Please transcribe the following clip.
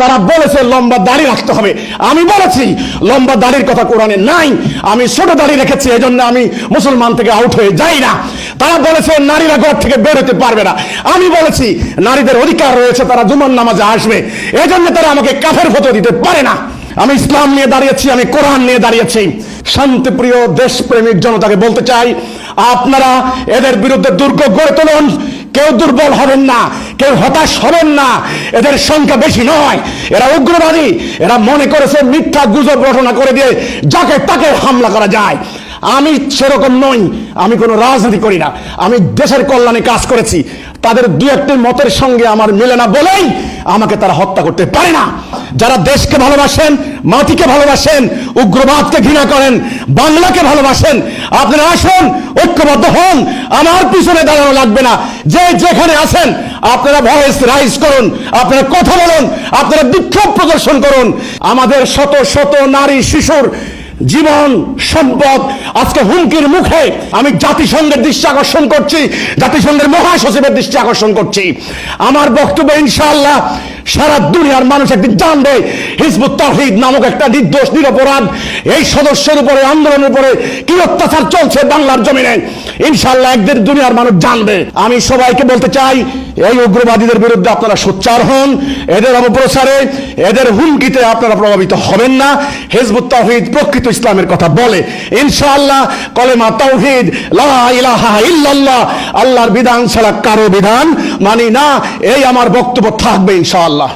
তারা বলেছে লম্বা দাড়ি রাখতে হবে। আমি বলেছি লম্বা দাড়ির কথা কোরআনে নাই, আমি ছোট দাড়ি রেখেছি, এজন্য আমি মুসলমান থেকে আউট হয়ে যাই না। তারা বলেছে নারীরা ঘর থেকে বের হতে পারবে না, আমি বলেছি নারীদের অধিকার রয়েছে, তারা জুমার নামাজে আসবে, এজন্য তারা আমাকে কাফের ফতোয়া দিতে পারে না। আমি ইসলাম নিয়ে দাঁড়িয়েছি, আমি কোরআন নিয়ে দাঁড়িয়েছি। শান্তিপ্রিয় দেশপ্রেমিক জনতাকে বলতে চাই, আপনারা এদের বিরুদ্ধে দুর্গ গড়ে তুলুন। কেউ দুর্বল হবেন না, কেউ হতাশ হবেন না। এদের সংখ্যা বেশি নয়, এরা উগ্রবাদী। এরা মনে করেছে মিথ্যা গুজব রটনা করে দিয়ে যাকে তাকে হামলা করা যায়। আমি সেরকম নই, আমি কোনো রাজনীতি করি না, আমি দেশের কল্যাণে কাজ করেছি। তাদের দু একটি মতের সঙ্গে আমার মেলে না বলেই আমাকে তারা হত্যা করতে পারে না। যারা দেশকে ভালোবাসেন, মাটিকে ভালোবাসেন, উগ্রবাদকে ঘৃণা করেন, বাংলাকে ভালোবাসেন, আপনারা আসুন, ঐক্যবদ্ধ হন। আমার পিছনে দাঁড়ানো লাগবে না। যে যেখানে আছেন আপনারা ভয়েস রাইজ করুন, আপনারা কথা বলুন, আপনারা বিক্ষোভ প্রদর্শন করুন। আমাদের শত শত নারী শিশুর জীবন সম্পদ আজকে হুমকির মুখে। আমি জাতিসংঘের দৃষ্টি আকর্ষণ করছি, জাতিসংঘের মহাসচিবের দৃষ্টি আকর্ষণ করছি। আমার বক্তব্য ইনশাআল্লাহ সারা দুনিয়ার মানুষ একদিন জানবে হিজবুত তাওহীদ নামক একটা নির্দোষ নিরপরাধ এই সদস্যের উপরে, আন্দোলনের উপরে কি অত্যাচার চলছে বাংলার জমিনে। ইনশাআল্লাহ একদিন দুনিয়ার মানুষ জানবে। আমি সবাইকে বলতে চাই, এই উগ্রবাদীদের বিরুদ্ধে আপনারা সোচ্চার হন। এদের অপপ্রচারে, এদের হুমকিতে আপনারা প্রভাবিত হবেন না। হিজবুত তাওহীদ প্রকৃত ইসলামের কথা বলে। ইনশাআল্লাহ কলেমা তাওহীদ, লা ইলাহা ইল্লাল্লাহ, আল্লাহর বিধান ছাড়া কারো বিধান মানি না, এই আমার বক্তব্য থাকবে ইনশাআল্লাহ।